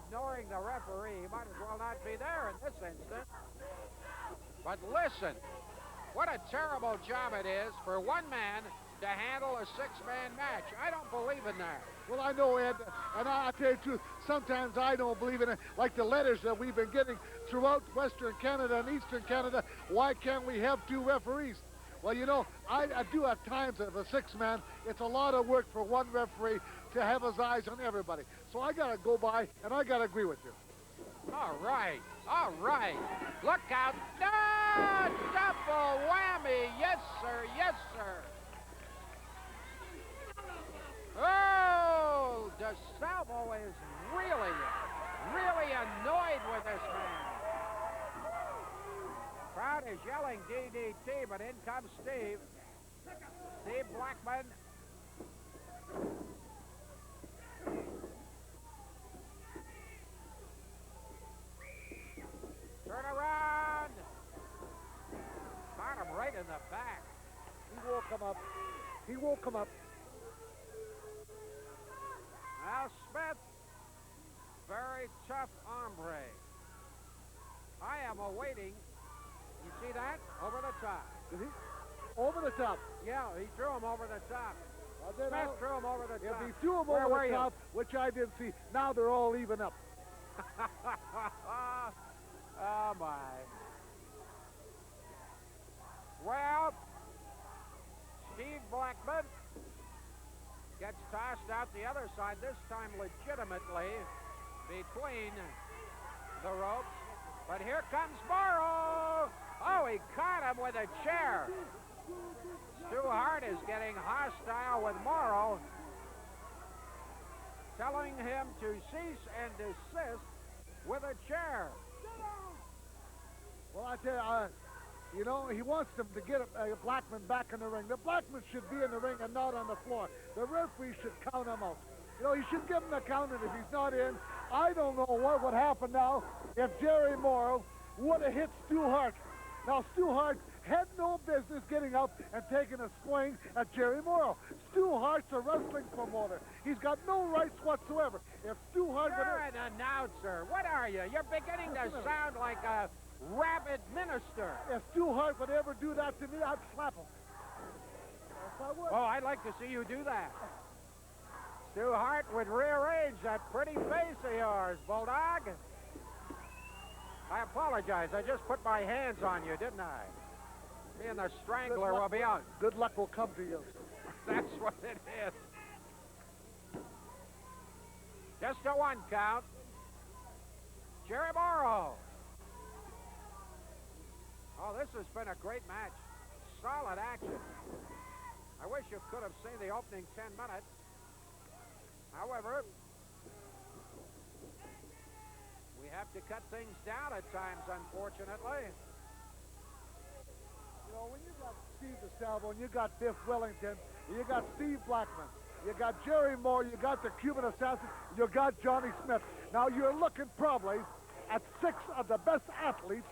ignoring the referee. He might as well not be there in this instant. But listen, what a terrible job it is for one man to handle a six-man match. I don't believe in that. Well, I know, Ed, and I'll tell you the truth, sometimes I don't believe in it, like the letters that we've been getting throughout Western Canada and Eastern Canada. Why can't we have two referees? Well, you know, I do at times as a six-man, it's a lot of work for one referee to have his eyes on everybody. So I got to go by, and I got to agree with you. All right, all right. Look out. No! Double whammy. Yes, sir, yes, sir. Oh, DeSalvo is really, really annoyed with this man. Crowd is yelling DDT, but in comes Steve. Steve Blackman. Turn around. Caught him right in the back. He won't come up. He won't come up. Now Smith, very tough hombre. I am awaiting. You see that? Over the top. Did he? Over the top. Yeah, he threw him over the top. Well, Smith threw him over the top. If he threw him Where over were the you? top, which I didn't see, now they're all even up. Oh, my. Well, Steve Blackman gets tossed out the other side, this time legitimately between the ropes. But here comes Morrow. Oh, he caught him with a chair. Stu Hart is getting hostile with Morrow, telling him to cease and desist with a chair. Well, I tell you, you know, he wants them to get Blackman back in the ring. The Blackman should be in the ring and not on the floor. The referee should count him out. You know, he should give him a count, and if he's not in, I don't know what would happen now if Jerry Morrow would have hit Stu Hart. Now, Stu Hart had no business getting up and taking a swing at Jerry Morrow. Stu Hart's a wrestling promoter. He's got no rights whatsoever. If Stu Hart... You're an announcer. What are you? You're beginning to sound like a rabid minister. If Stu Hart would ever do that to me, I'd slap him. Yes, I would. Oh, I'd like to see you do that. Stu Hart would rearrange that pretty face of yours, Bulldog. I apologize. I just put my hands on you, didn't I? Me and the Strangler will be out. Good luck will come to you. That's what it is. Just a one count. Jerry Morrow. Oh, this has been a great match. Solid action. I wish you could have seen the opening 10 minutes. However, we have to cut things down at times, unfortunately. You know, when you got Steve DeSalvo and you got Biff Wellington, you got Steve Blackman, you got Jerry Moore, you got the Cuban Assassin, you got Johnny Smith. Now you're looking probably at 6 of the best athletes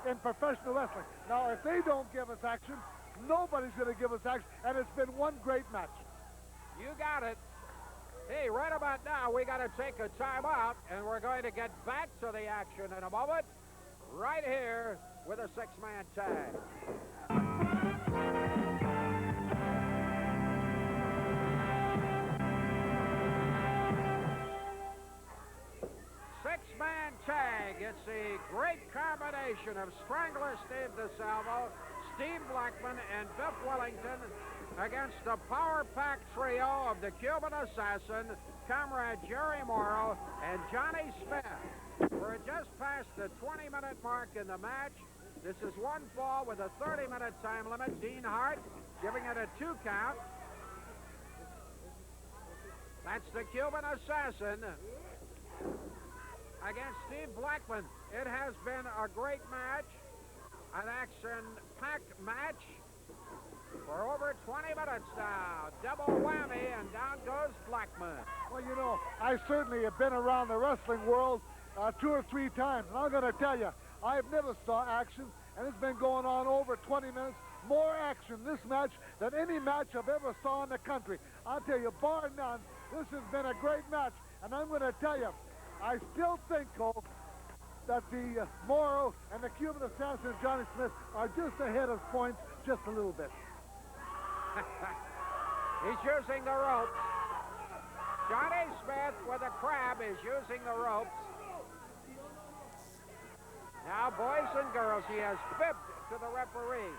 in professional wrestling. Now, if they don't give us action, nobody's going to give us action, and it's been one great match. You got it. Hey, right about now, we got to take a timeout, and we're going to get back to the action in a moment, right here with a 6-man tag. Six-man tag. It's a great combination of Strangler Steve DeSalvo, Steve Blackman, and Biff Wellington against the power-packed trio of the Cuban Assassin, Comrade Jerry Morrow, and Johnny Smith. We're just past the 20-minute mark in the match. This is one fall with a 30-minute time limit. Dean Hart giving it a 2 count. That's the Cuban Assassin against Steve Blackman. It has been a great match, an action-packed match for over 20 minutes now. Double whammy, and down goes Blackman. Well, you know, I certainly have been around the wrestling world 2 or 3 times, and I'm going to tell you, I've never saw action, and it's been going on over 20 minutes. More action this match than any match I've ever saw in the country. I'll tell you, bar none, this has been a great match, and I'm going to tell you, I still think, Cole, that the Morrow and the Cuban Assassin, Johnny Smith, are just ahead of points just a little bit. He's using the ropes. Johnny Smith with a crab is using the ropes. Now, boys and girls, he has fibbed to the referee.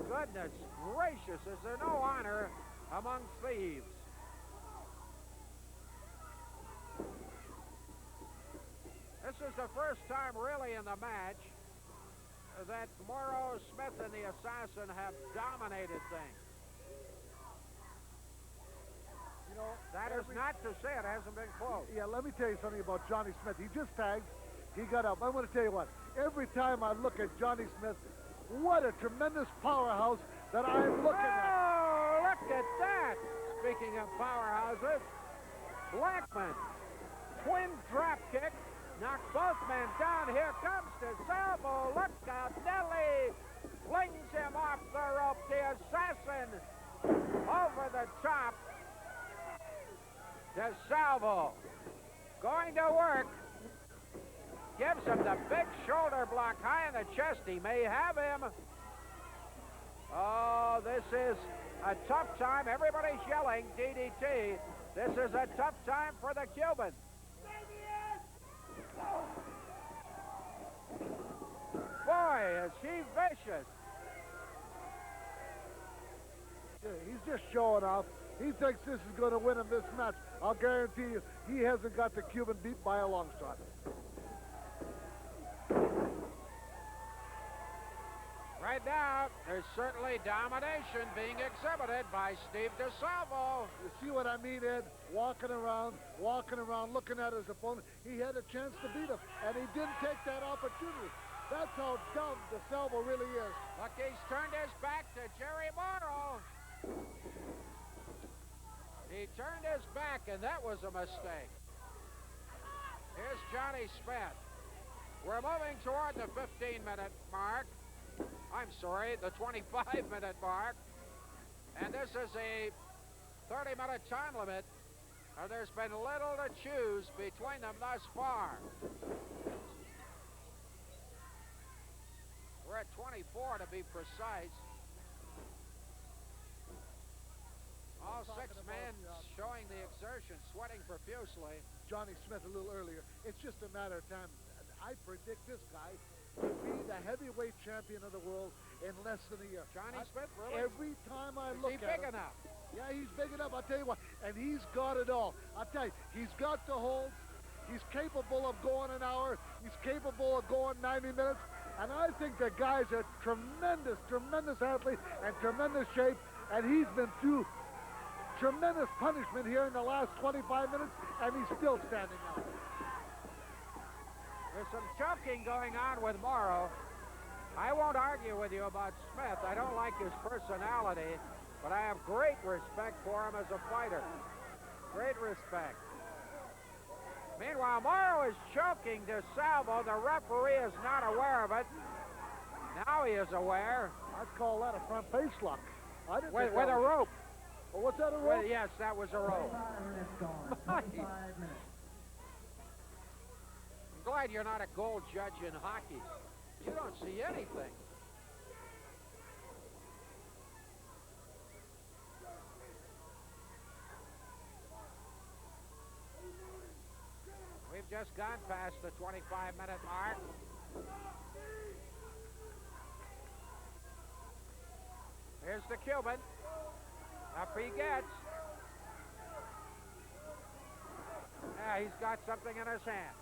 Goodness gracious, is there no honor among thieves? This is the first time really in the match that Morrow, Smith, and the Assassin have dominated things. You know, that is not to say it hasn't been close. Yeah, let me tell you something about Johnny Smith. He just tagged. He got up. I want to tell you what. Every time I look at Johnny Smith, what a tremendous powerhouse that I'm looking at. Oh, look at that. Speaking of powerhouses, Blackman, twin drop kick, knocked both men down. Here comes DeSalvo. Look out, Nelly flings him off the rope. The Assassin over the top. DeSalvo going to work. Gives him the big shoulder block high in the chest. He may have him. Oh, this is a tough time. Everybody's yelling DDT. This is a tough time for the Cuban. Boy, is he vicious. He's just showing off. He thinks this is going to win him this match. I'll guarantee you, he hasn't got the Cuban beat by a long shot. Right now, there's certainly domination being exhibited by Steve DeSalvo. You see what I mean, Ed? Walking around, looking at his opponent. He had a chance to beat him, and he didn't take that opportunity. That's how dumb DeSalvo really is. Look, he's turned his back to Jerry Morrow. He turned his back, and that was a mistake. Here's Johnny Smith. We're moving toward the 15-minute mark. I'm sorry, the 25-minute mark. And this is a 30-minute time limit. And there's been little to choose between them thus far. We're at 24 to be precise. All six men showing the exertion, sweating profusely. Johnny Smith a little earlier. It's just a matter of time. I predict this guy to be the heavyweight champion of the world in less than a year. Johnny Smith, really? Every time I look at him. Is he big enough? Yeah, he's big enough. I'll tell you what. And he's got it all. I'll tell you, he's got the holds. He's capable of going an hour. He's capable of going 90 minutes. And I think the guy's a tremendous, tremendous athlete and tremendous shape. And he's been through tremendous punishment here in the last 25 minutes, and he's still standing out. There's some choking going on with Morrow. I won't argue with you about Smith. I don't like his personality, but I have great respect for him as a fighter. Great respect. Meanwhile, Morrow is choking DeSalvo. The referee is not aware of it. Now he is aware. I'd call that a front face lock. I didn't with a rope. Well, what's that, a rope? Well, yes, that was a rope. I'm glad you're not a goal judge in hockey. You don't see anything. We've just gone past the 25-minute mark. Here's the Cuban. Up he gets. Yeah, he's got something in his hand.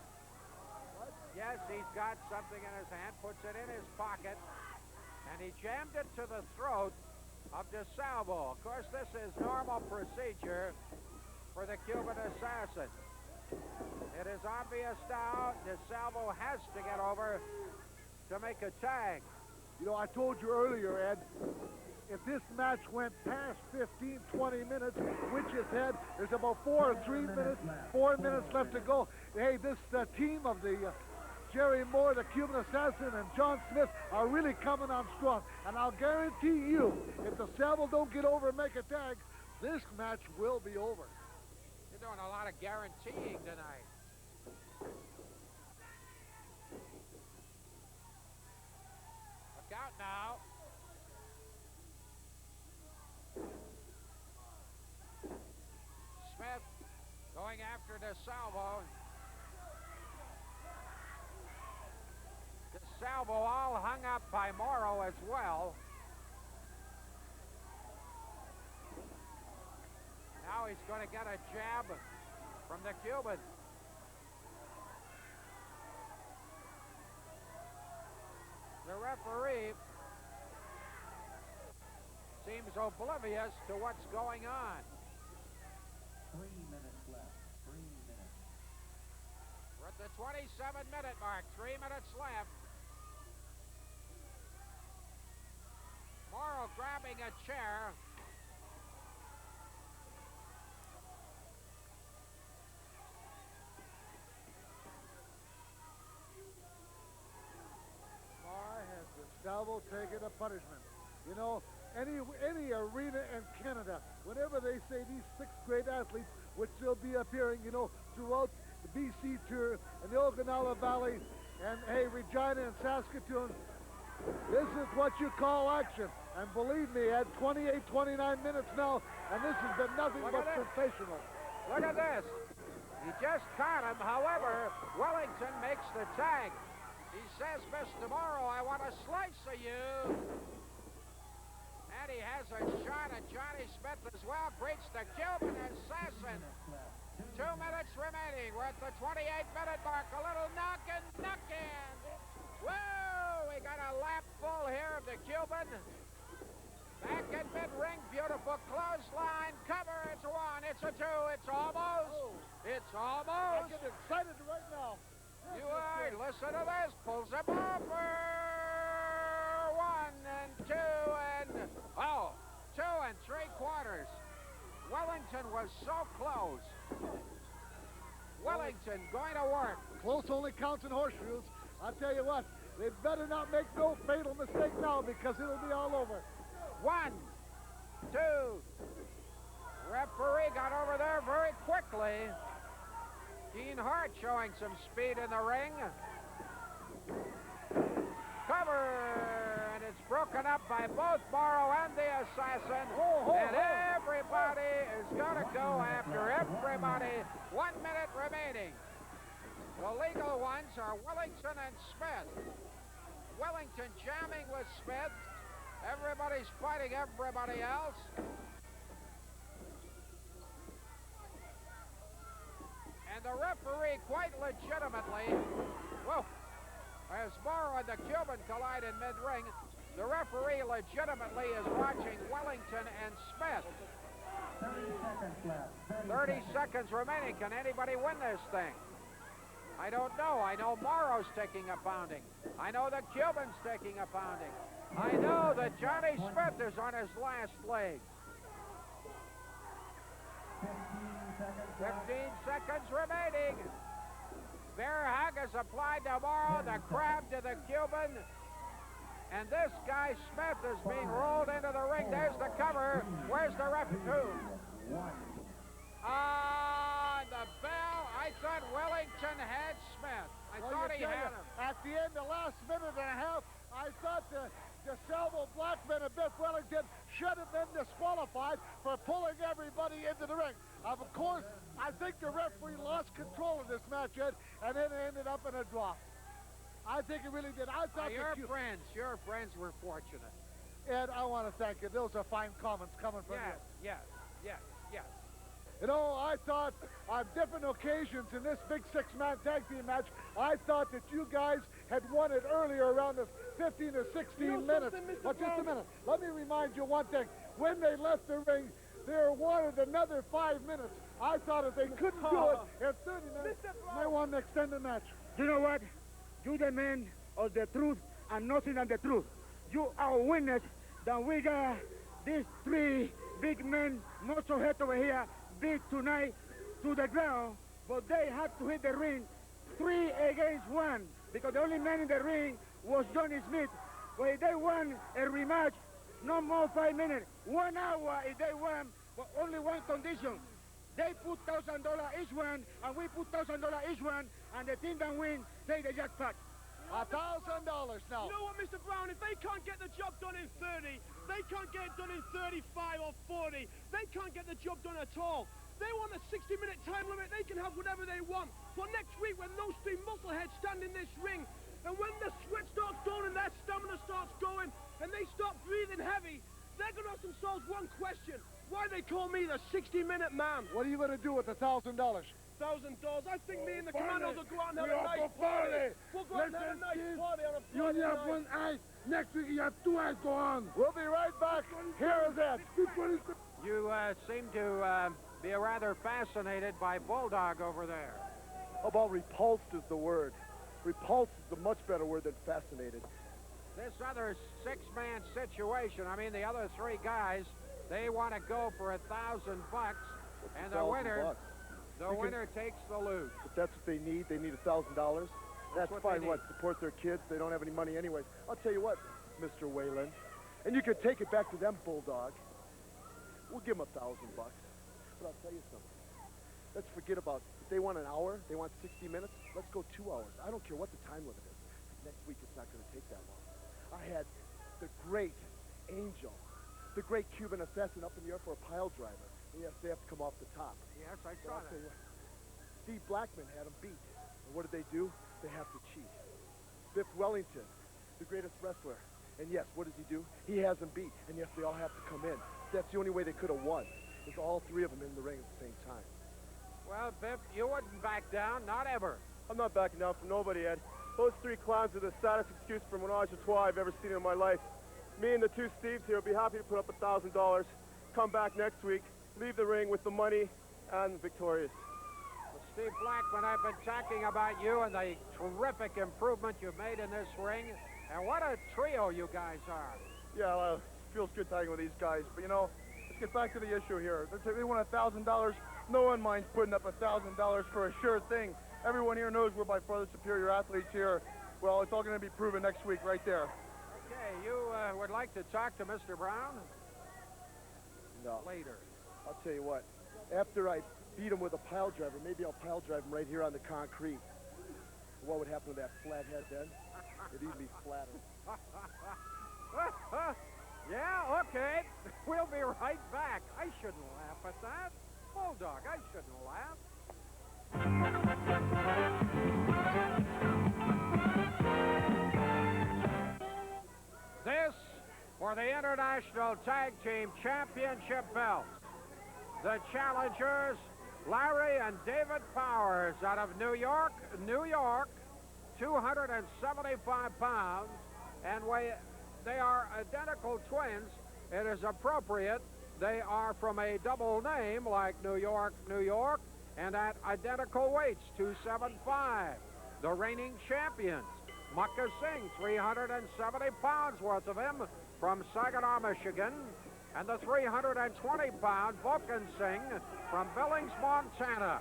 Yes, he's got something in his hand, puts it in his pocket, and he jammed it to the throat of DeSalvo. Of course, this is normal procedure for the Cuban Assassin. It is obvious now DeSalvo has to get over to make a tag. You know, I told you earlier, Ed, if this match went past 15, 20 minutes, which it had, there's about 4 minutes left to go. Hey, this team of the Jerry Moore, the Cuban Assassin, and John Smith are really coming on strong. And I'll guarantee you, if DeSalvo don't get over and make a tag, this match will be over. You're doing a lot of guaranteeing tonight. Look out now. Smith going after DeSalvo. DeSalvo all hung up by Morrow as well. Now he's going to get a jab from the Cuban. The referee seems oblivious to what's going on. 3 minutes left. 3 minutes. We're at the 27-minute mark. 3 minutes left. Morrow grabbing a chair. Salvo taking a punishment. You know, any arena in Canada, whenever they say these 6 great athletes, which will be appearing, you know, throughout the BC Tour and the Okanawa Valley and, hey, Regina and Saskatoon, this is what you call action. And believe me, at 28, 29 minutes now, and this has been nothing but sensational. Look at this. He just caught him. However, Wellington makes the tag. He says, Mr. Morrow, I want a slice of you. And he has a shot at Johnny Smith as well. Breaks the Cuban assassin. 2 minutes remaining. We're at the 28-minute mark. A little knock in. Whoa! We got a lap full here of the Cuban. Back in mid-ring. Beautiful clothesline. Cover. It's 1. It's a 2. It's almost. Oh. It's almost. I get excited right now. You are. Listen to this. Pulls him over. 1 and 2 and 2 3/4. Wellington was so close. Wellington going to work. Close only counts in horseshoes. I'll tell you what, they better not make no fatal mistake now because it'll be all over. 1, 2. Referee got over there very quickly. Dean Hart showing some speed in the ring. Cover, and it's broken up by both Morrow and the assassin. And everybody is going to go after everybody. 1 minute remaining. The legal ones are Wellington and Smith. Wellington jamming with Smith. Everybody's fighting everybody else. And the referee quite legitimately, as Morrow and the Cuban collide in mid-ring, the referee legitimately is watching Wellington and Smith. 30 seconds left. 30 seconds remaining. Can anybody win this thing? I don't know. I know Morrow's taking a pounding. I know the Cuban's taking a pounding. I know that Johnny Smith is on his last leg. 15 seconds remaining. Bear hug is applied to Morrow, the crab to the Cuban. And this guy, Smith, is being rolled into the ring. There's the cover. Where's the referee? The bell. I thought Wellington had Smith. I thought he had him. At the end, the last minute and a half, I thought the DeSalvo, Blackman, and Biff Wellington should have been disqualified for pulling everybody into the ring. Of course, I think the referee lost control of this match, Ed, and it ended up in a draw. I think it really did. I thought your friends were fortunate. Ed, I want to thank you. Those are fine comments coming from you. Yes. You know, I thought on different occasions in this big 6-man tag team match, I thought that you guys had won it earlier around the 15 or 16 minutes. But just a minute. Let me remind you one thing. When they left the ring, they wanted another 5 minutes. I thought if they couldn't do it in 30 minutes, they wanted to extend the match. You know what? You the man of the truth and nothing than the truth. You are witness that we got these 3 big men, muscle head over here, beat tonight to the ground, but they had to hit the ring 3 against 1 because the only man in the ring was Johnny Smith. But if they won a rematch, no more 5 minutes, 1 hour if they won, but only one condition. They put $1,000 each one, and we put $1,000 each one, and the team that wins take the jackpot. $1,000 now. You know what, Mr. Brown? If they can't get the job done in 30, they can't get it done in 35 or 40. They can't get the job done at all. They want a 60-minute time limit. They can have whatever they want. But next week, when those three muscleheads stand in this ring, and when the sweat starts going and their stamina starts going, and they start breathing heavy, they're going to ask themselves one question. Why they call me the 60-minute man? What are you going to do with the $1,000? $1,000. I think me and the commandos will go out and have a nice party. We'll go out and have a nice party on a Friday You only have night. one eye. Next week you have two eyes. Go on. We'll be right back. Here is Ed. You seem to be rather fascinated by Bulldog over there. How about repulsed is the word? Repulsed is a much better word than fascinated. This other six-man situation, I mean, the other three guys, they want to go for $1,000, and the winner, winner takes the loot. If that's what they need $1,000. That's what fine. they What? need. Support their kids. They don't have any money anyways. I'll tell you what, Mr. Whalen, and you can take it back to them, Bulldog. We'll give them $1,000. But I'll tell you something. Let's forget about, if they want an hour, they want 60 minutes, let's go 2 hours. I don't care what the time limit is. Next week, it's not going to take that long. I had the great Angel, the great Cuban assassin up in the air for a pile driver. And yes, they have to come off the top. Yes, I But saw I'll tell you that. what, Steve Blackman had him beat. And what did they do? They have to cheat. Biff Wellington, the greatest wrestler. And yes, what does he do? He has them beat. And yes, they all have to come in. That's the only way they could have won, is all three of them in the ring at the same time. Well, Biff, you wouldn't back down, not ever. I'm not backing down from nobody, Ed. Those three clowns are the saddest excuse for menage a trois I've ever seen in my life. Me and the two Steves here will be happy to put up $1,000, come back next week, leave the ring with the money and victorious. Well, Steve Blackman, I've been talking about you and the terrific improvement you've made in this ring, and what a trio you guys are. Yeah, well, it feels good tagging with these guys, but you know, let's get back to the issue here. They want $1,000. No one minds putting up $1,000 for a sure thing. Everyone here knows we're by far the superior athletes here. Well, it's all going to be proven next week right there. Okay, you would like to talk to Mr. Brown? No. Later. I'll tell you what, after I beat him with a pile driver, maybe I'll pile drive him right here on the concrete. What would happen to that flathead then? It'd even be flatter. Yeah, okay. We'll be right back. I shouldn't laugh at that. Bulldog, I shouldn't laugh. This for the International Tag Team Championship belts. The challengers, Larry and David Powers out of New York, 275 pounds, and they are identical twins. It is appropriate. They are from a double name like New York, and at identical weights, 275. The reigning champions, Mucka Singh, 370 pounds worth of him from Saginaw, Michigan, and the 320-pound Vulcan Singh from Billings, Montana.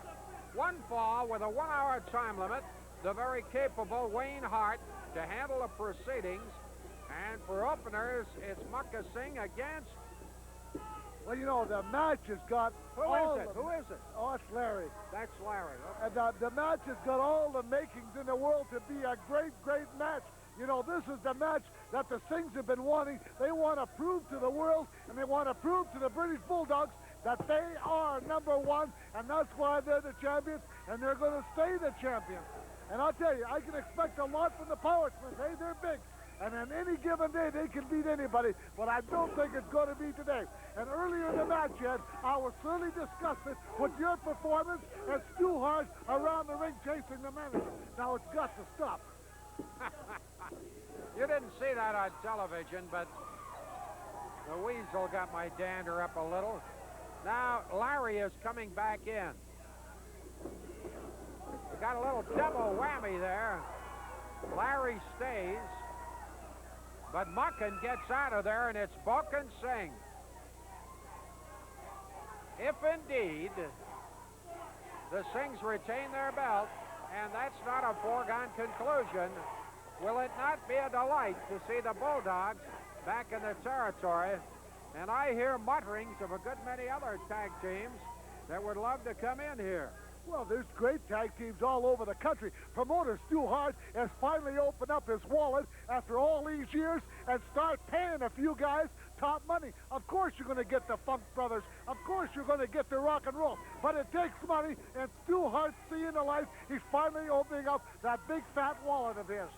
One fall with a 1-hour time limit, the very capable Wayne Hart to handle the proceedings. And for openers, it's Mucka Singh against... Well, you know, the match has got Who all is it? the- Who is it? Oh, it's Larry. That's Larry. Okay. And the match has got all the makings in the world to be a great, great match. You know, this is the match that the Singhs have been wanting. They want to prove to the world, and they want to prove to the British Bulldogs that they are number one, and that's why they're the champions, and they're going to stay the champions. And I'll tell you, I can expect a lot from the Power Smiths. Hey, they're big. And on any given day, they can beat anybody, but I don't think it's going to be today. And earlier in the match, Ed, I was certainly disgusted with your performance and Stu Hart around the ring chasing the manager. Now, it's got to stop. You didn't see that on television, but the weasel got my dander up a little. Now, Larry is coming back in. We got a little double whammy there. Larry stays. But Muckin gets out of there, and it's Vulcan Singh. If indeed the Singhs retain their belt, and that's not a foregone conclusion, will it not be a delight to see the Bulldogs back in the territory And I hear mutterings of a good many other tag teams that would love to come in here. Well, there's great tag teams all over the country. Promoter Stu Hart has finally opened up his wallet after all these years and start paying a few guys top money. Of course you're going to get the Funk Brothers. Of course you're going to get the rock and roll. But it takes money, and Stu Hart, seeing the light, he's finally opening up that big fat wallet of his.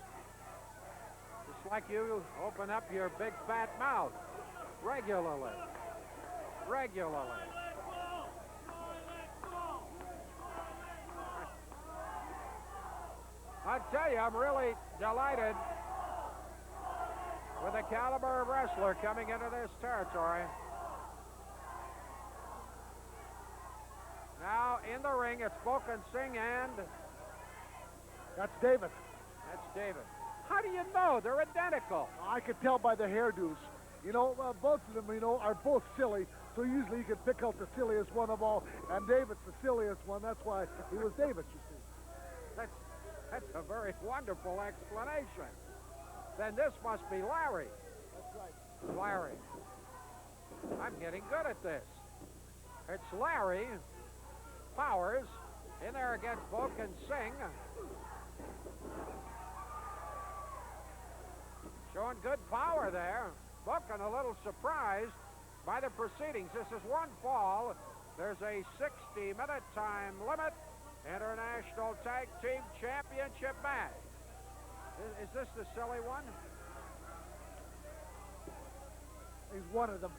Just like you open up your big fat mouth regularly. Regularly. I tell you, I'm really delighted with the caliber of wrestler coming into this territory. Now in the ring, it's Boken Singh and That's David. that's David. How do you know? They're identical. I could tell by the hairdos. You know, both of them, you know, are both silly, so usually you can pick out the silliest one of all, and David's the silliest one. That's why he was David, you see. That's a very wonderful explanation. Then this must be Larry. That's right. Larry. I'm getting good at this. It's Larry Powers in there against Boken Singh. Showing good power there. Boken a little surprised by the proceedings. This is one fall. There's a 60-minute time limit. International Tag Team Championship match. Is this the silly one? He's one of them.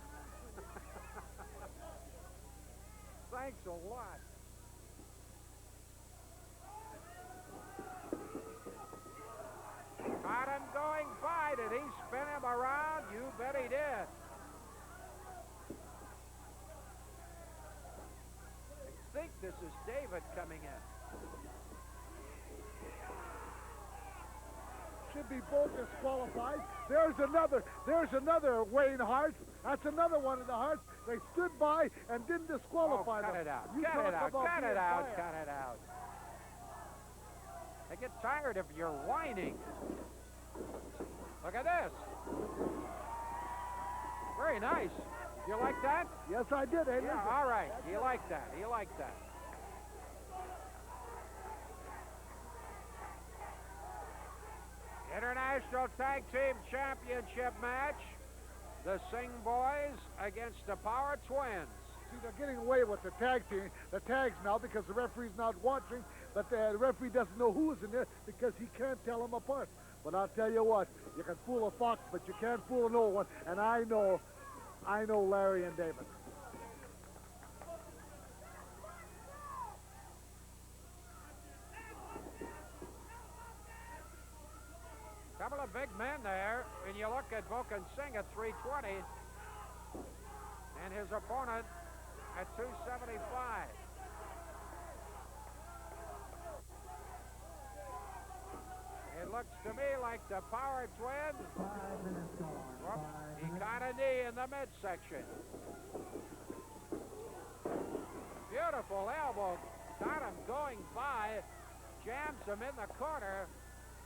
Thanks a lot. Caught him going by. Did he spin him around? You bet he did. I think this is David coming in. Should be both disqualified. There's another Wayne Hart. That's another one of the Harts. They stood by and didn't disqualify them. Cut it out. You Cut talk it out. about Cut being it out. biased. Cut it out. I get tired of your whining. Look at this. Very nice. You like that? Yes, I did. Hey, Yeah, listen. all right. You like that. You like that. International Tag Team Championship match. The Singh Boys against the Power Twins. See, they're getting away with the tags now because the referee's not watching, but the referee doesn't know who is in there because he can't tell them apart. But I'll tell you what, you can fool a fox, but you can't fool no one, and I know Larry and David. Couple of big men there. When you look at Boken Singh at 320 and his opponent at 275. It looks to me like the Power Twins. 5 minutes gone. Whoops, 5 he minutes. got a knee in the midsection. Beautiful elbow. Got him going by. Jams him in the corner.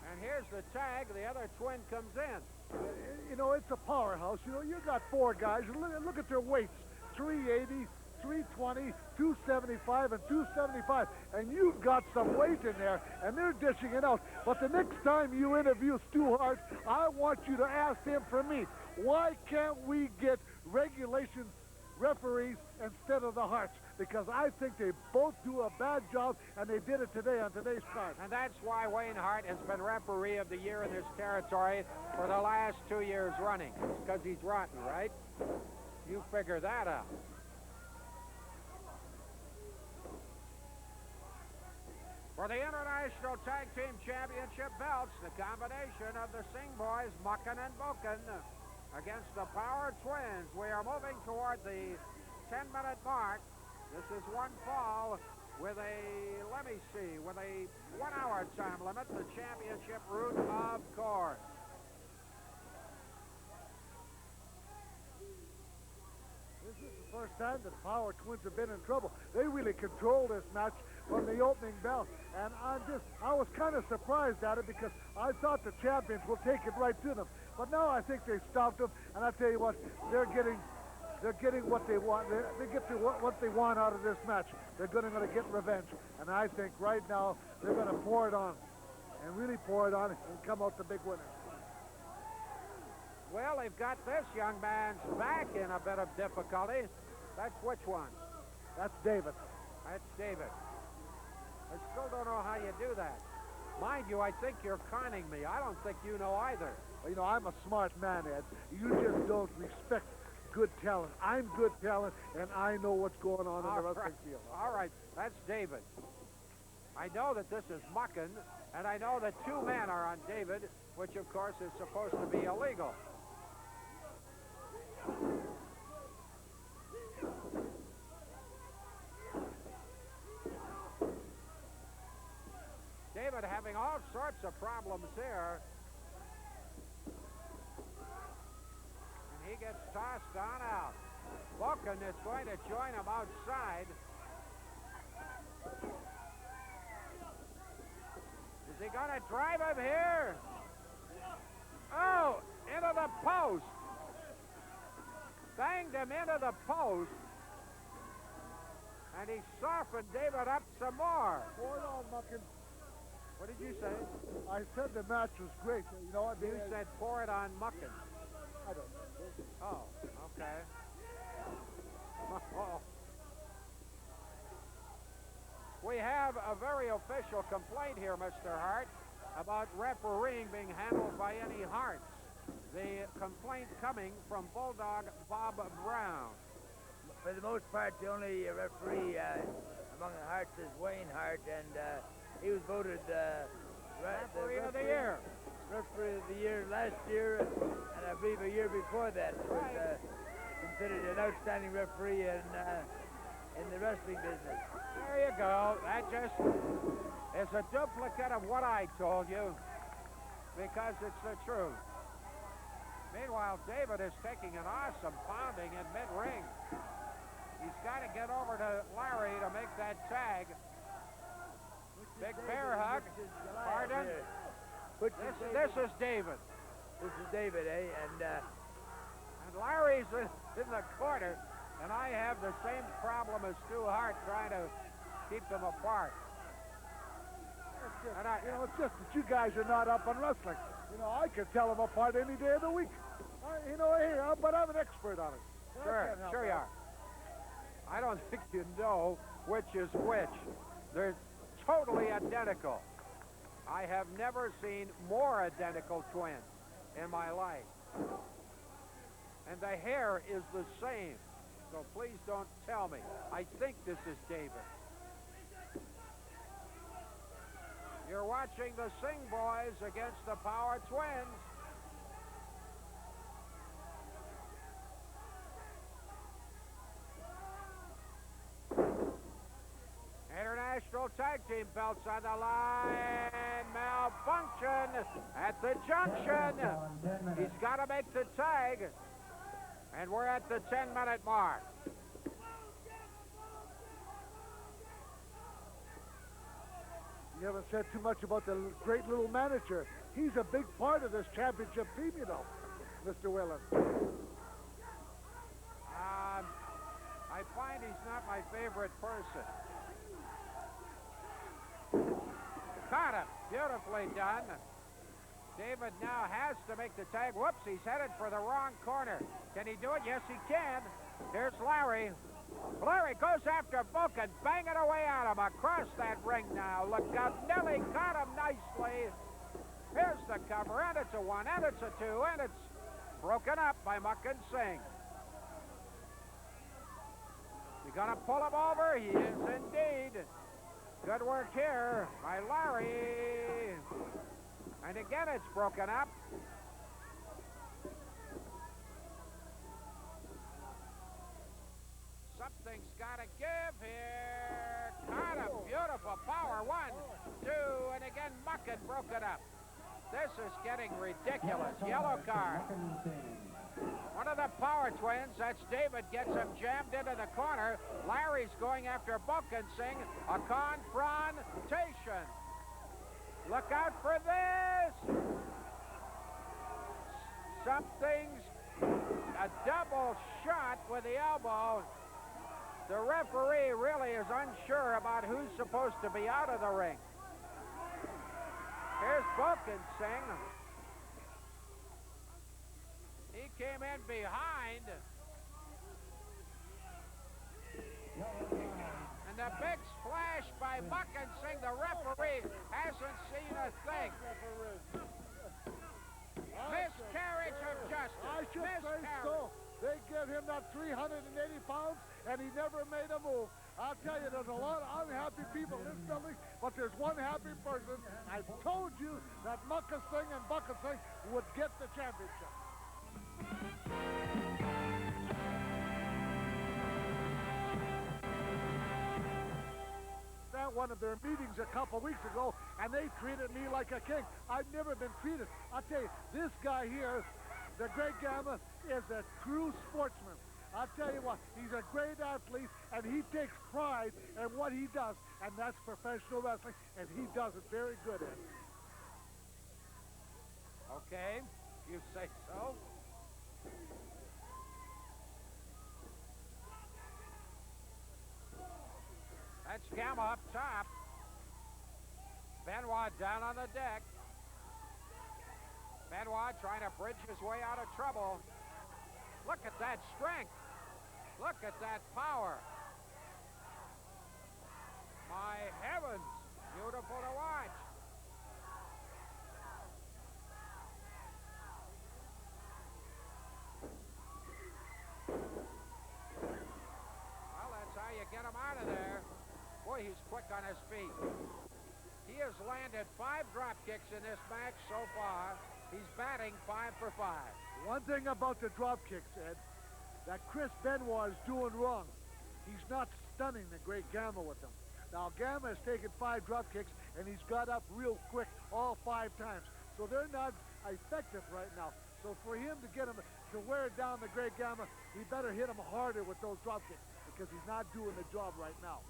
And here's the tag. The other twin comes in. You know, it's a powerhouse. You know, you got four guys. Look at their weights. 380, 320, 275, and 275. And you've got some weight in there, and they're dishing it out. But the next time you interview Stu Hart, I want you to ask him for me, why can't we get regulation referees instead of the Harts? Because I think they both do a bad job, and they did it today on today's card. And that's why Wayne Hart has been referee of the year in this territory for the last 2 years running. It's because he's rotten, right? You figure that out. For the International Tag Team Championship belts, the combination of the Singh Boys, Muckin and Boken, against the Power Twins. We are moving toward the 10-minute mark. This is one fall with a, let me see, with a 1-hour time limit, the championship route, of course. This is the first time that the Power Twins have been in trouble. They really controlled this match from the opening bell. And I was kind of surprised at it because I thought the champions will take it right to them. But now I think they stopped them, and I tell you what, they're getting they're getting what they want. They get to what they want out of this match. They're going to get revenge. And I think right now they're going to pour it on, and really pour it on, and come out the big winner. Well, they've got this young man's back in a bit of difficulty. That's which one? That's David. That's David. I still don't know how you do that. Mind you, I think you're conning me. I don't think you know either. Well, you know, I'm a smart man, Ed. You just don't respect good talent. I'm good talent, and I know what's going on in the wrestling field. All right, that's David. I know that this is mucking, and I know that 2 men are on David, which, of course, is supposed to be illegal. David having all sorts of problems here. And he gets tossed on out. Vulcan is going to join him outside. Is he going to drive him here? Oh, into the post. Banged him into the post. And he softened David up some more. Pour it on, Muckin. What did you say? I said the match was great. You know what? You said pour it on Muckin. I don't know. Oh, okay. We have a very official complaint here, Mr. Hart, about refereeing being handled by any Harts. The complaint coming from Bulldog Bob Brown. For the most part, the only referee among the Harts is Wayne Hart, and he was voted referee of the year. Referee of the year last year, and I believe a year before that was considered an outstanding referee in the wrestling business. There you go. That just is a duplicate of what I told you, because it's the truth. Meanwhile, David is taking an awesome pounding in mid-ring. He's got to get over to Larry to make that tag. Big bear hug. Pardon? This is David. This is David, eh? And Larry's in the corner, and I have the same problem as Stu Hart trying to keep them apart. It's just that you guys are not up on wrestling. You know, I could tell them apart any day of the week. But I'm an expert on it. Sure you are. I don't think you know which is which. They're totally identical. I have never seen more identical twins in my life. And the hair is the same. So please don't tell me. I think this is David. You're watching the Singh Boys against the Power Twins. International Tag Team belts on the line. Malfunction at the junction. He's got to make the tag. And we're at the 10-minute mark. You haven't said too much about the great little manager. He's a big part of this championship team, you know, Mr. Whelan. I find he's not my favorite person. Caught him. Beautifully done. David now has to make the tag. Whoops, he's headed for the wrong corner. Can he do it? Yes, he can. Here's Larry. Larry goes after Vulcan, banging away at him across that ring now. Look out, Nelly caught him nicely. Here's the cover, and it's a 1, and it's a 2, and it's broken up by Muckin Singh. You gonna pull him over? He is indeed. Good work here by Larry. And again, it's broken up. Something's got to give here. Caught a beautiful power. 1, 2, and again, Muckin broke it up. This is getting ridiculous. Yellow card. One of the Power Twins, that's David, gets him jammed into the corner. Larry's going after Vulcan Singh. A confrontation. Look out for this. Something's A double shot with the elbow. The referee really is unsure about who's supposed to be out of the ring. Here's Singh. He came in behind. And the big splash by Singh, the referee hasn't seen a thing. Miscarriage of justice. I should say so. They give him that 380 pounds, and he never made a move. I'll tell you, there's a lot of unhappy people in this building, but there's one happy person. I told you that Singh and Singh would get the championship. At one of their meetings a couple weeks ago, and they treated me like a king. I've never been treated. I'll tell you, this guy here, the Great Gamma, is a true sportsman. I'll tell you what, he's a great athlete, and he takes pride in what he does, and that's professional wrestling, and he does it very good at it. Okay, you say so. That's Gamma up top. Benoit down on the deck. Benoit trying to bridge his way out of trouble. Look at that strength. Look at that power. My heavens, beautiful to watch. Well, that's how you get him out of there. Boy, he's quick on his feet. He has landed 5 drop kicks in this match so far. He's batting 5 for 5. One thing about the drop kicks, Ed, that Chris Benoit is doing wrong. He's not stunning the Great Gamma with them. Now, Gamma has taken 5 drop kicks, and he's got up real quick all 5 times. So they're not effective right now. So for him to get him to wear down the Great Gamma, he better hit him harder with those drop kicks, because he's not doing the job right now.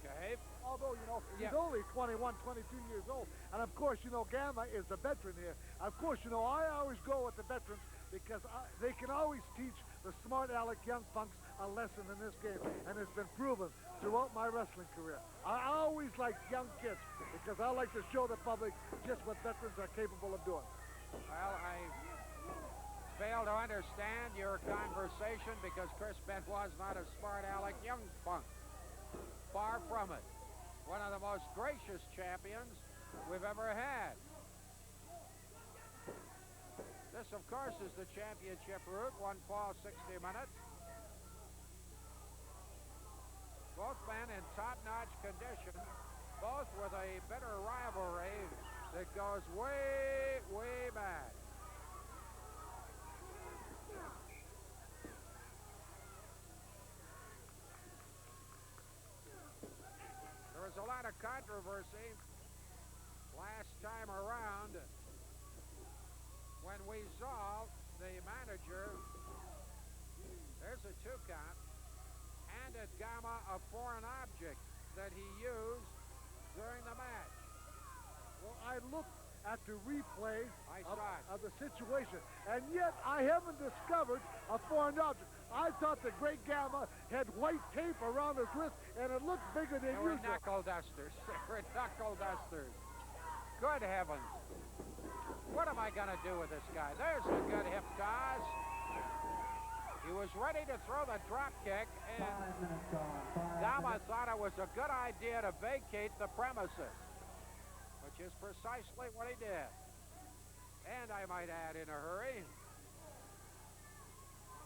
Okay. Although, you know, he's only 21, 22 years old. And, of course, you know, Gamma is the veteran here. Of course, you know, I always go with the veterans because they can always teach the smart aleck young punks a lesson in this game. And it's been proven throughout my wrestling career. I always like young kids because I like to show the public just what veterans are capable of doing. Well, I fail to understand your conversation because Chris Benoit's not a smart aleck young punk. Far from it. One of the most gracious champions we've ever had. This, of course, is the championship route. One fall, 60 minutes. Both men in top-notch condition. Both with a bitter rivalry that goes way, way back. There was a lot of controversy last time around when we saw the manager, there's a 2 count, handed Gamma a foreign object that he used during the match. Well, I looked at the replay of the situation, and yet I haven't discovered a foreign object. I thought the Great Gamma had white tape around his wrist, and it looked bigger than usual. They were knuckle dusters. They were knuckle dusters. Good heavens. What am I going to do with this guy? There's a good hip toss. He was ready to throw the drop kick, and Gamma thought it was a good idea to vacate the premises, which is precisely what he did. And I might add, in a hurry.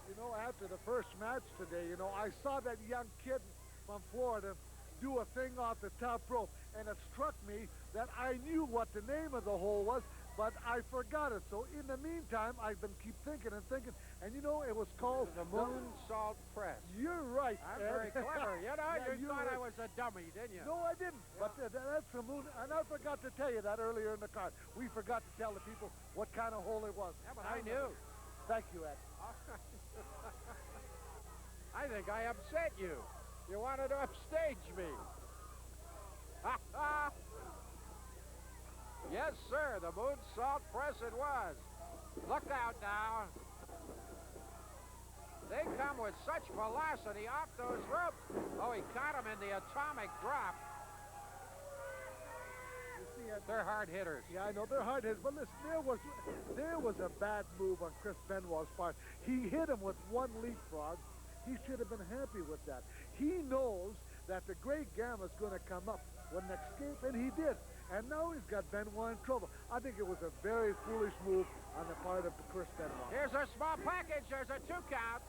You know, after the first match today, you know, I saw that young kid from Florida do a thing off the top rope, and it struck me that I knew what the name of the hole was, but I forgot it. So in the meantime, I've been keep thinking and thinking, and you know, it was called the Moonsault Press. You're right, I'm Ed. very clever. You know, Yeah, you thought I was a dummy, didn't you? No, I didn't. Yeah. But that's the moon, and I forgot to tell you that earlier in the car. We forgot to tell the people what kind of hole it was. Yeah, but I knew. Thank you, Ed. I think I upset you. You wanted to upstage me. Yes, sir, the Moonsault Press it was. Look out now. They come with such velocity off those ropes. Oh, he caught him in the atomic drop. You see, They're hard hitters. yeah, I know they're hard hits, but listen, there was a bad move on Chris Benoit's part. He hit him with one leapfrog. He should have been happy with that. He knows that the Great Gamma's going to come up with an escape, and he did. And now he's got Benoit in trouble. I think it was a very foolish move on the part of Chris Benoit. Here's a small package. There's a 2 count.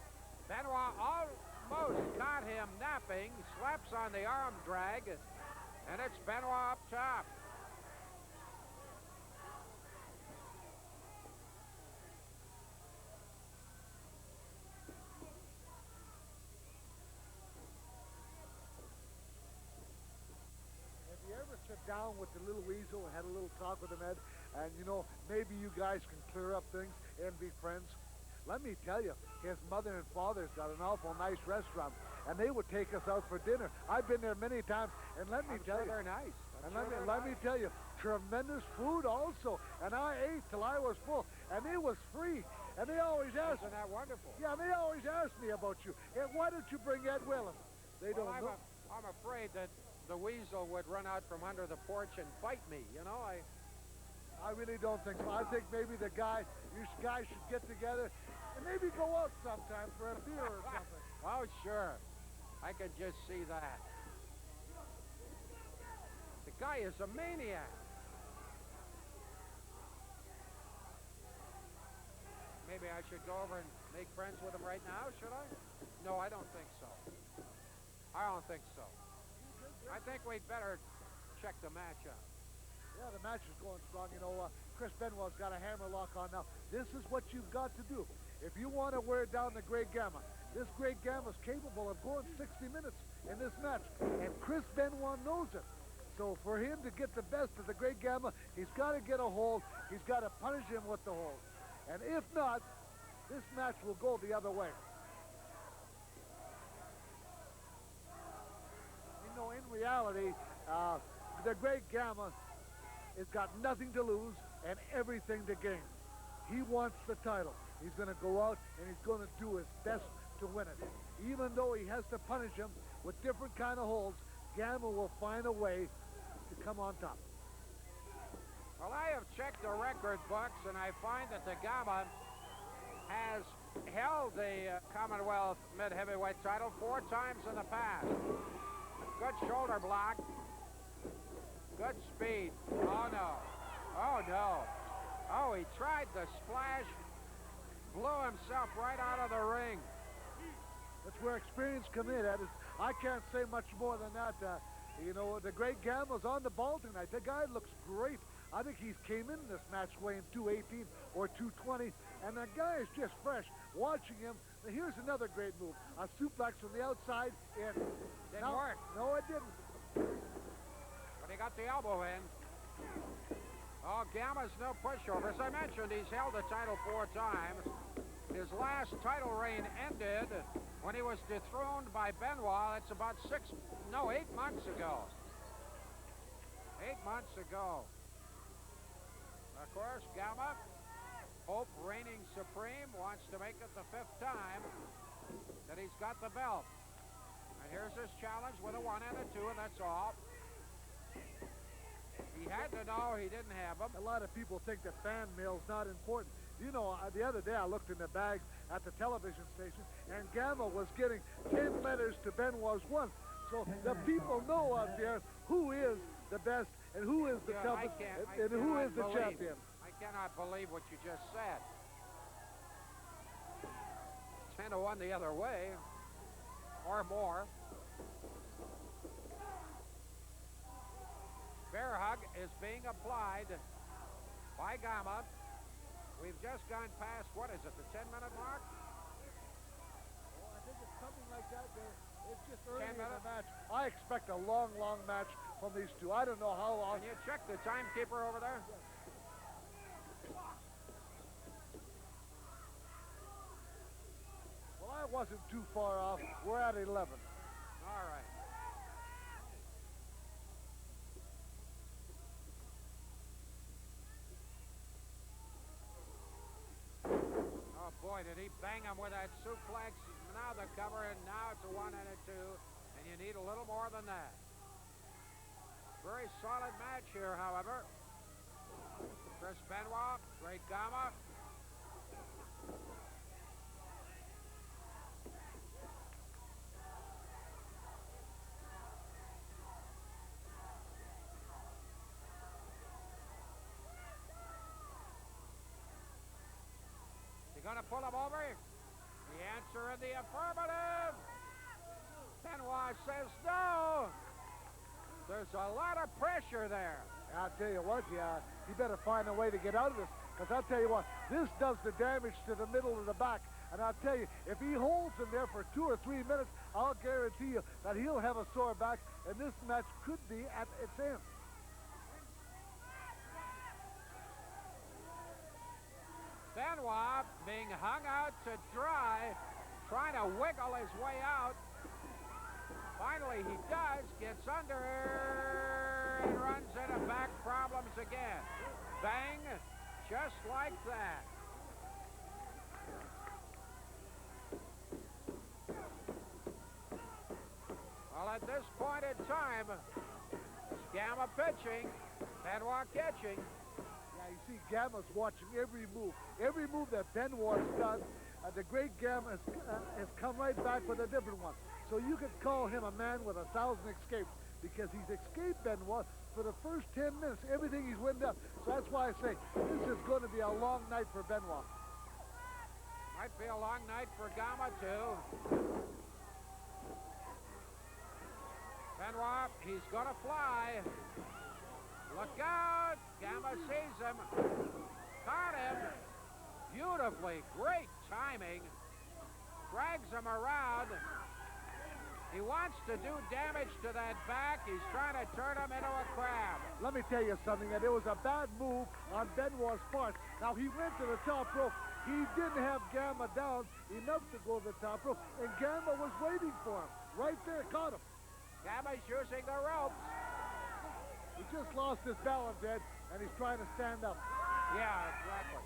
Benoit almost caught him napping. Slaps on the arm drag. And it's Benoit up top. If you ever sit down with the little weasel and had a little talk with him, Ed, and, you know, maybe you guys can clear up things and be friends, let me tell you, his mother and father's got an awful nice restaurant, and they would take us out for dinner. I've been there many times, and let me I'm tell sure you, they're nice. and let me tell you, tremendous food also. And I ate till I was full, and it was free. And they always ask Isn't that wonderful? yeah, they always ask me about you. And why don't you bring Ed Willem? They Well, don't know. I'm afraid that the weasel would run out from under the porch and bite me. You know, I really don't think so. I think maybe you guys should get together and maybe go out sometime for a beer or something. Oh, sure. I can just see that. The guy is a maniac. Maybe I should go over and make friends with him right now, should I? No, I don't think so. I don't think so. I think we'd better check the match out. Yeah, the match is going strong. You know, Chris Benoit's got a hammerlock on now. This is what you've got to do. If you want to wear down the Great Gamma, this Great Gamma's capable of going 60 minutes in this match. And Chris Benoit knows it. So for him to get the best of the Great Gamma, he's got to get a hold. He's got to punish him with the hold. And if not, this match will go the other way. You know, in reality, the Great Gamma has got nothing to lose and everything to gain. He wants the title. He's going to go out and he's going to do his best to win it. Even though he has to punish him with different kind of holds, Gamma will find a way to come on top. Well, I have checked the record books, and I find that the Gamma has held the Commonwealth mid-heavyweight title 4 times in the past. Good shoulder block. Good speed. Oh, no. Oh, no. Oh, he tried the splash. Blew himself right out of the ring. That's where experience come in. I can't say much more than that. You know, the Great Gamma's on the ball tonight. The guy looks great. I think he came in this match weighing 218 or 220, and the guy is just fresh. Watching him, here's another great move. A suplex from the outside, and Didn't work. No, it didn't. But he got the elbow in. Oh, Gamma's no pushover. As I mentioned, he's held the title 4 times. His last title reign ended when he was dethroned by Benoit. It's about 8 months ago. 8 months ago. Of course, Gamma, Hope reigning supreme, wants to make it the 5th time that he's got the belt. And here's his challenge with a 1 and a 2, and that's all. He had to know he didn't have them. A lot of people think that fan mail's not important. You know, the other day I looked in the bag at the television station, and Gamma was getting 10 letters to Benoit's 1. So the people know out there who is the best and who is the toughest and who is the champion. I cannot believe what you just said. 10 to 1 the other way, or more. Bear hug is being applied by Gamma. We've just gone past, what is it, the 10-minute mark? Oh, I think it's something like that. It's just early 10 in the minutes. match. I expect a long, long match from these two. I don't know how long. Can you check the timekeeper over there? Well, I wasn't too far off. We're at 11. All right. Oh, boy, did he bang him with that suplex? Now the cover, and now it's a 1 and a 2, and you need a little more than that. Very solid match here, however. Chris Benoit, Great Gama. You gonna pull him over? The answer in the affirmative. Benoit says no. There's a lot of pressure there. I'll tell you what, he better find a way to get out of this. Because I'll tell you what, this does the damage to the middle of the back. And I'll tell you, if he holds him there for 2 or 3 minutes, I'll guarantee you that he'll have a sore back, and this match could be at its end. Benoit being hung out to dry, trying to wiggle his way out. Finally he does, gets under, and runs into back problems again. Bang, just like that. Well, at this point in time, Gama pitching, Benoit catching. Yeah, you see, Gama's watching every move. Every move that Benoit's done, the great Gama has come right back with a different one. So you could call him a man with 1,000 escapes, because he's escaped Benoit for the first 10 minutes, everything he's wind up. So that's why I say this is going to be a long night for Benoit. Might be a long night for Gama, too. Benoit, he's gonna fly. Look out! Gama sees him. Caught him. Beautifully. Great timing. Drags him around. He wants to do damage to that back. He's trying to turn him into a crab. Let me tell you something, that it was a bad move on Benoit's part. Now, he went to the top rope. He didn't have Gama down enough to go to the top rope, and Gama was waiting for him. Right there, caught him. Gama's using the ropes. He just lost his balance, Ed, and he's trying to stand up. Yeah, exactly.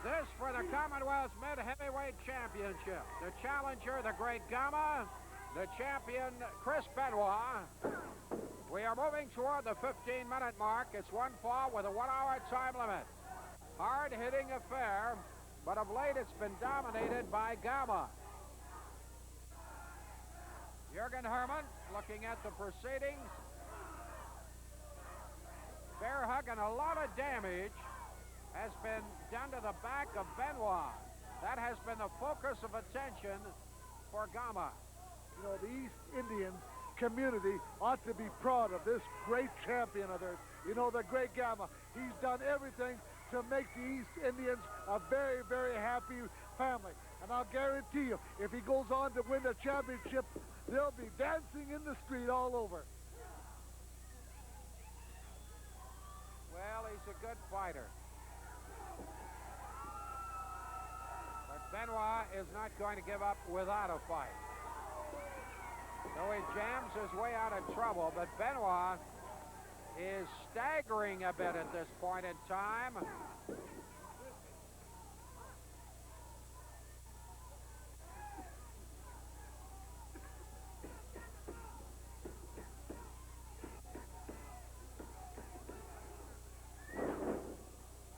This for the Commonwealth Mid-Heavyweight Championship. The challenger, the Great Gama. The champion, Chris Benoit. We are moving toward the 15-minute mark. It's one fall with a 1-hour time limit. Hard-hitting affair, but of late it's been dominated by Gama. Jürgen Hermann looking at the proceedings. Bear hug and a lot of damage has been done to the back of Benoit. That has been the focus of attention for Gama. You know, the East Indian community ought to be proud of this great champion of theirs. You know, the Great Gama. He's done everything to make the East Indians a very, very happy family. And I'll guarantee you, if he goes on to win the championship, they'll be dancing in the street all over. Well, he's a good fighter. But Benoit is not going to give up without a fight. So he jams his way out of trouble, but Benoit is staggering a bit at this point in time.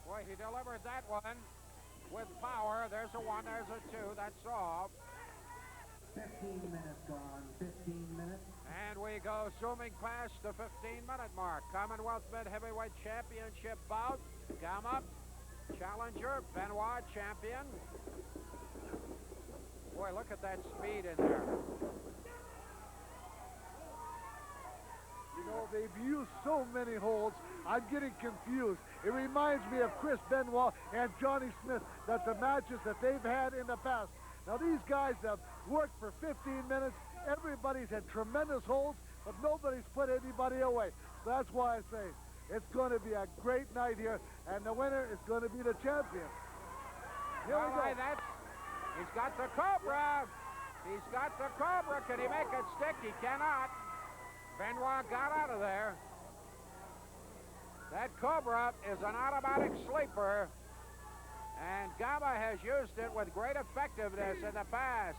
Boy, he delivered that one with power. There's a 1, there's a 2, that's all. 15 minutes gone, 15 minutes. And we go zooming past the 15-minute mark. Commonwealth Mid-Heavyweight Championship bout. Gama, challenger. Benoit, champion. Boy, look at that speed in there. You know, they've used so many holds, I'm getting confused. It reminds me of Chris Benoit and Johnny Smith, that the matches that they've had in the past. Now, these guys have worked for 15 minutes. Everybody's had tremendous holds, but nobody's put anybody away. So that's why I say it's going to be a great night here, and the winner is going to be the champion. Here we go. He's got the Cobra. He's got the Cobra. Can he make it stick? He cannot. Benoit got out of there. That Cobra is an automatic sleeper. And Gama has used it with great effectiveness in the past.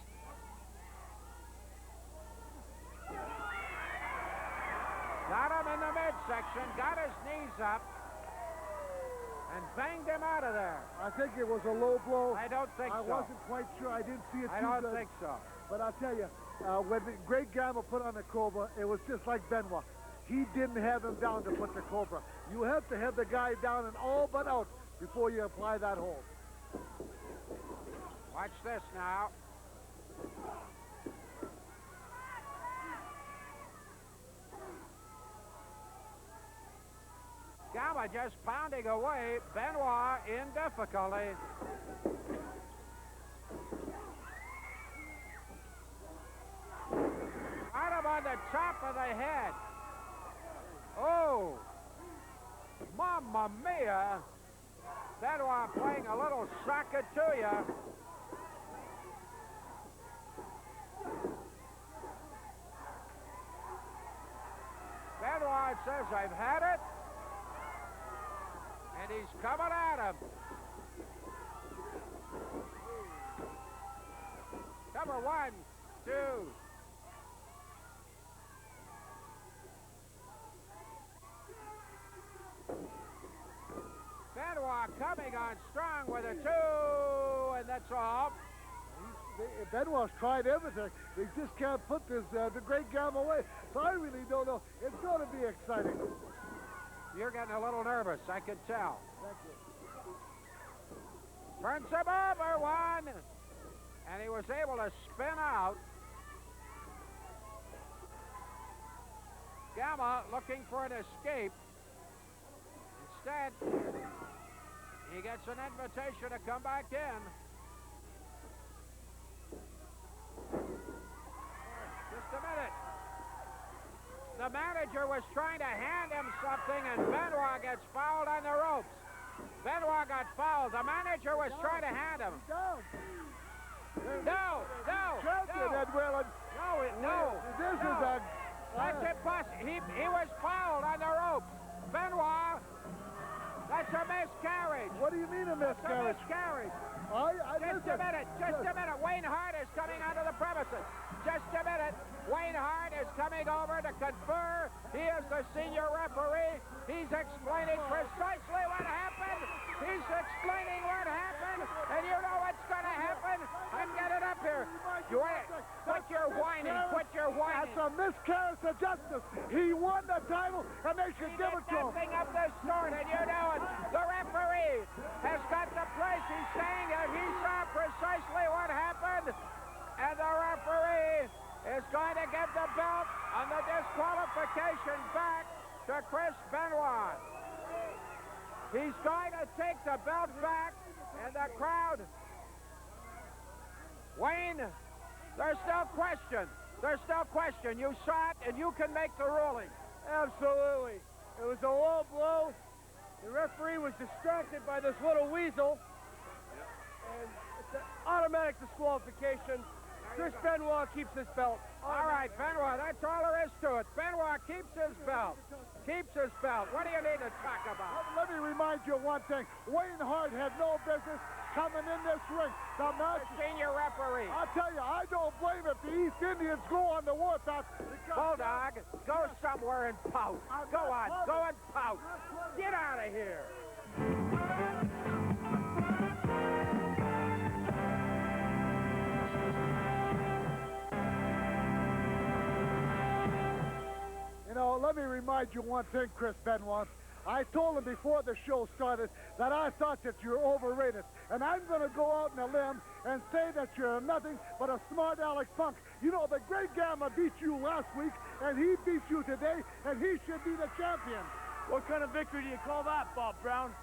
Got him in the midsection, got his knees up, and banged him out of there. I think it was a low blow. I don't think so. I wasn't quite sure. I didn't see it I too don't good. think so. But I'll tell you, when the Great Gamma put on the Cobra, it was just like Benoit. He didn't have him down to put the Cobra. You have to have the guy down and all but out before you apply that hold. Watch this now. Gama just pounding away. Benoit in difficulty. Right up on the top of the head. Oh, mamma mia. Benoit playing a little soccer to you. Benoit says, I've had it. And he's coming at him. Number 1, 2. Benoit coming on strong with a 2, and that's all. Benoit's tried everything. He just can't put this the Great Gamma away. So I really don't know. It's going to be exciting. You're getting a little nervous, I can tell. Thank you. Turns him over 1, and he was able to spin out. Gamma looking for an escape. Instead, he gets an invitation to come back in. Just a minute. The manager was trying to hand him something, and Benoit gets fouled on the ropes. Benoit got fouled. The manager was trying to hand him. Down. No. Champion, Ed Whalen. No. This is a... That's impossible. He was fouled on the ropes. Benoit, that's a miscarriage. What do you mean a miscarriage? It's a miscarriage. Just a minute. Wayne Hart is coming onto the premises. Just a minute. Wayne Hart is coming over to confer. He is the senior referee. He's explaining precisely what happened. He's explaining what happened. And you know what's going to happen? I'm getting up here. Quit your whining. That's a miscarriage of justice. He won the title, and they should give it to him. Nothing of the sort, and you know it. The referee has got the place. He's saying that he saw precisely what happened, and the referee is going to give the belt on the disqualification back to Chris Benoit. He's going to take the belt back, and the crowd... Wayne, there's still question. You saw it, and you can make the ruling. Absolutely. It was a low blow. The referee was distracted by this little weasel. And it's an automatic disqualification. Chris Benoit keeps his belt. All right, Benoit, that's all there is to it. Benoit keeps his belt. What do you need to talk about? Let me remind you of one thing. Wayne Hart had no business coming in this ring. The senior referee. I'll tell you, I don't blame if the East Indians go on the warpath. Bulldog, go somewhere and pout. Go and pout. Get out of here. You know, let me remind you one thing, Chris Benoit. I told him before the show started that I thought that you're overrated. And I'm going to go out on a limb and say that you're nothing but a smart aleck punk. You know, the Great Gamma beat you last week, and he beat you today, and he should be the champion. What kind of victory do you call that, Bob Brown?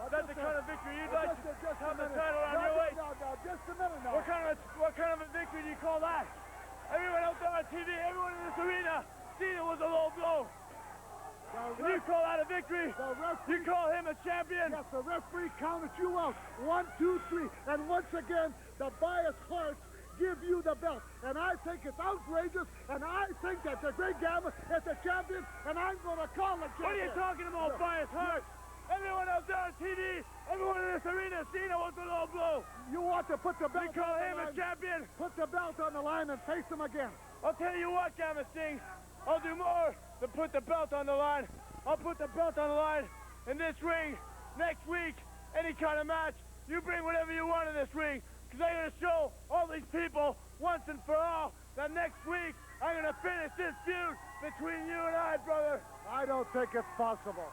That's the kind of victory you'd like to have the title on your waist. No, just a minute now. What kind of a victory do you call that? Everyone out there on TV, everyone in this arena, seen it was a low blow. And you call that a victory? You call him a champion? Yes, the referee counted you out. 1, 2, 3. And once again, the biased hearts give you the belt. And I think it's outrageous, and I think that the Great Gamma is the champion, and I'm going to call the champion. What are you talking about, biased hearts? Everyone out there on TV, everyone in this arena seen I want the low blow. You want to put the belt We call on him the a line. champion. Put the belt on the line and face him again. I'll tell you what, Gamma Sting, I'll do more than put the belt on the line. I'll put the belt on the line in this ring next week, any kind of match. You bring whatever you want in this ring, because I'm going to show all these people once and for all that next week I'm going to finish this feud between you and I, brother. I don't think it's possible.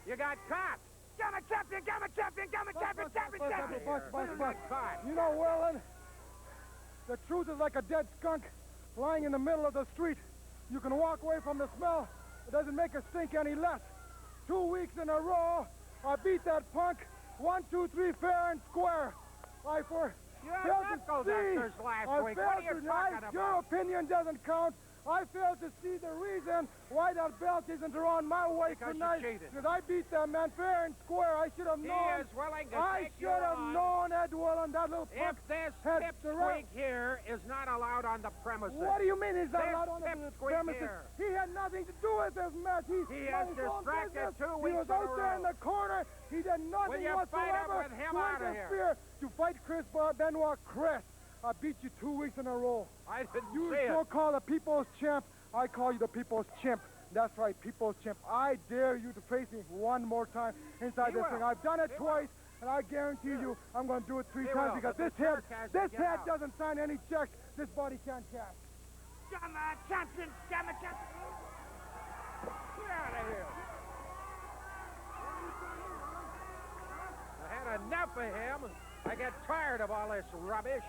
You got caught. Gamma champion, Gamma champion, Gamma champion, champion, champion. Caught. You know, Werlin, the truth is like a dead skunk lying in the middle of the street. You can walk away from the smell. It doesn't make it stink any less. 2 weeks in a row, I beat that punk 1, 2, 3 fair and square. I You had knuckle dusters last week. What are you talking about? Your opinion doesn't count. I failed to see the reason why that belt isn't around my waist Because you tonight. cheated. Because I beat that man fair and square. I should have He known. is willing to I take you should have on. known Ed Welland, that little If punk. this had pipsqueak here is not allowed on the premises. What do you mean he's not This allowed on the pipsqueak premises? here. He had nothing to do with this match. He has minded his own distracted business. 2 He weeks was in a out there in row. the corner. He did nothing Will you fight whatsoever up with him to out of here? interfere to fight Chris Benoit. Chris, I beat you 2 weeks in a row. I didn't You see it. so-called the people's champ. I call you the people's chimp. That's right, people's chimp. I dare you to face me one more time inside He this will. ring. I've done it He twice, and I guarantee you I'm going to do it 3 He times will, because but this the head, jerk has to get out. doesn't sign any checks. This body can't cash. Gamma champion, Gamma champion. Get out of here. I had enough of him. I get tired of all this rubbish.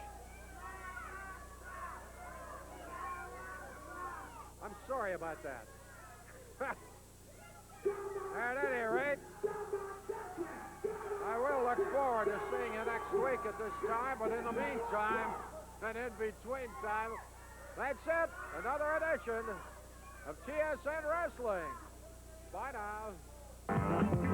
I'm sorry about that. At any rate, I will look forward to seeing you next week at this time, but in the meantime, and in between time, that's it. Another edition of TSN Wrestling. Bye now.